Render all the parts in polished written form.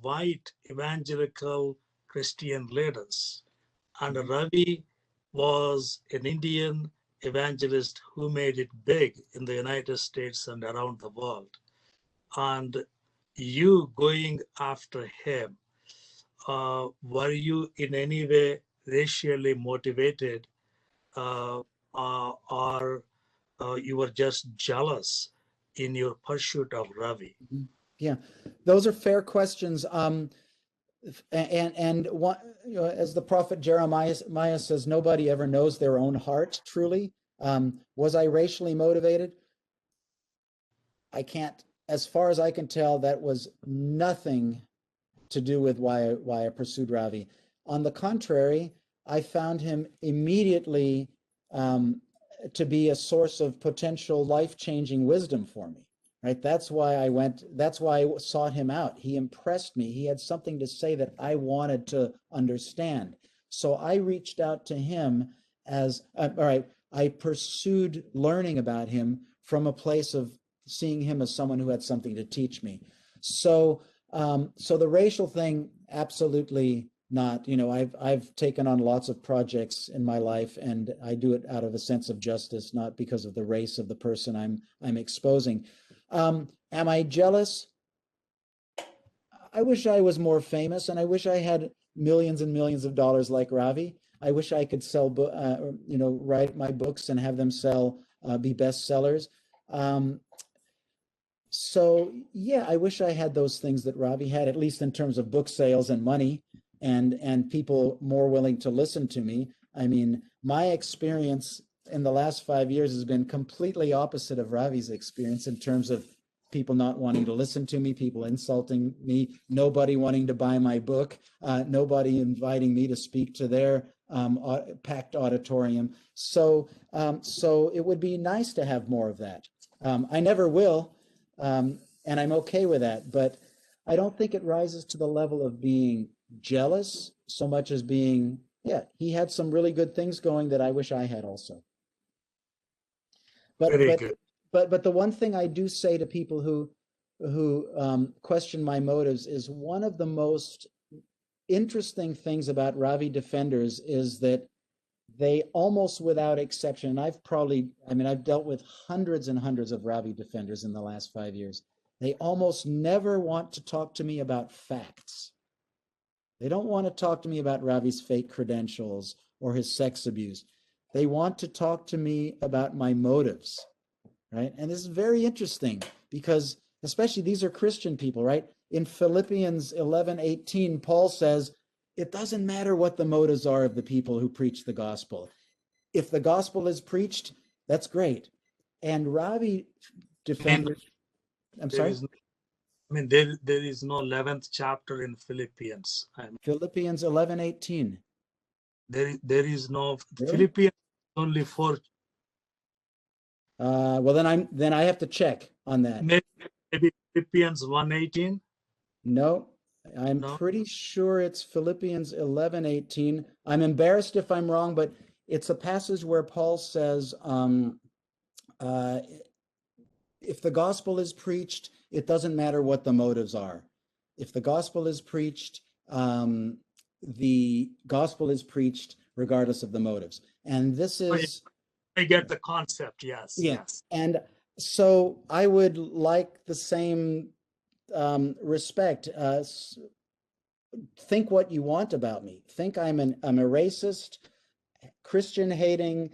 white evangelical Christian leaders. And Mhm. Ravi was an Indian evangelist who made it big in the United States and around the world. And you going after him, were you in any way racially motivated, or you were just jealous in your pursuit of Ravi? Mhm. Yeah, those are fair questions. And what, as the prophet Jeremiah says, nobody ever knows their own heart truly. Was I racially motivated? I can't, as far as I can tell, that was nothing to do with why I pursued Ravi. On the contrary, I found him immediately to be a source of potential life-changing wisdom for me. Right? That's why I went. That's why I sought him out. He impressed me. He had something to say that I wanted to understand. So I reached out to him as all right. I pursued learning about him from a place of seeing him as someone who had something to teach me. So so the racial thing, absolutely not. I've taken on lots of projects in my life, and I do it out of a sense of justice, not because of the race of the person I'm exposing. Am I jealous? I wish I was more famous, and I wish I had millions and millions of dollars like Ravi. I wish I could sell, write my books and have them sell, be bestsellers. So yeah, I wish I had those things that Ravi had, at least in terms of book sales and money, and people more willing to listen to me. I mean, my experience in the last 5 years has been completely opposite of Ravi's experience in terms of people not wanting to listen to me, people insulting me, nobody wanting to buy my book, nobody inviting me to speak to their packed auditorium. So it would be nice to have more of that. I never will. And I'm okay with that, but I don't think it rises to the level of being jealous so much as being, yeah, he had some really good things going that I wish I had also. But Very but good. but the one thing I do say to people who question my motives is one of the most interesting things about Ravi defenders is that they almost without exception, and I've dealt with hundreds and hundreds of Ravi defenders in the last 5 years. They almost never want to talk to me about facts. They don't want to talk to me about Ravi's fake credentials or his sex abuse. They want to talk to me about my motives, right? And this is very interesting because especially these are Christian people, right? In Philippians 11:18, Paul says, it doesn't matter what the motives are of the people who preach the gospel. If the gospel is preached, that's great. And Ravi I mean, defenders, I'm there sorry? is, there is no 11th chapter in Philippians. Philippians 11:18. There is no Really? Philippians, only four. Well, then I have to check on that. Maybe Philippians 1:18. No, I'm No, pretty sure it's Philippians 11:18. I'm embarrassed if I'm wrong, but it's a passage where Paul says, uh, if the gospel is preached, it doesn't matter what the motives are. If the gospel is preached, the gospel is preached regardless of the motives. And this is, I get the concept. Yes, yeah. yes. And so I would like the same respect. Think what you want about me. Think I'm a racist, Christian hating,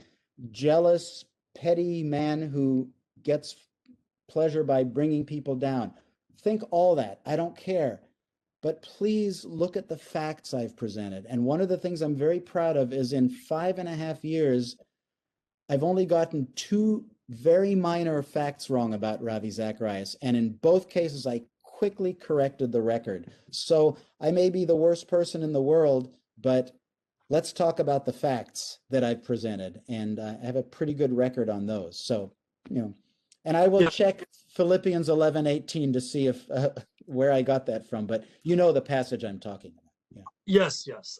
jealous, petty man who gets pleasure by bringing people down. Think all that. I don't care. But please look at the facts I've presented. And one of the things I'm very proud of is in 5.5 years, I've only gotten two very minor facts wrong about Ravi Zacharias. And in both cases, I quickly corrected the record. So I may be the worst person in the world, but let's talk about the facts that I've presented. And I have a pretty good record on those. So, and I will Yeah. check Philippians 11:18 to see if where I got that from. But you know the passage I'm talking about. Yeah. Yes, yes.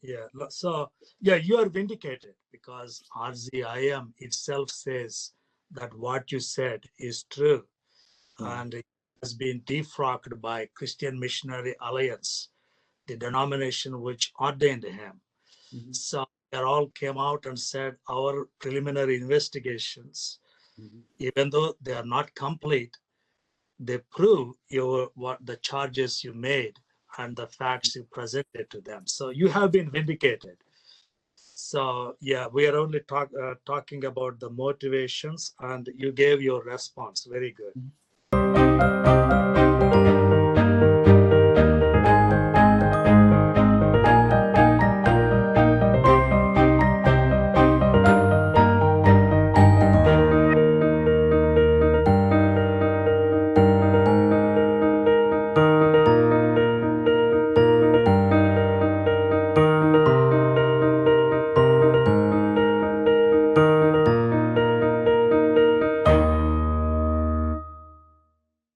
Yeah. So, yeah, you are vindicated because RZIM itself says that what you said is true. Yeah. And has been defrocked by Christian Missionary Alliance, the denomination which ordained him. Mhm. So they all came out and said our preliminary investigations, Mhm. even though they are not complete, they prove what the charges you made and the facts you presented to them. So you have been vindicated. So yeah, we are only talking about the motivations, and you gave your response. Very good.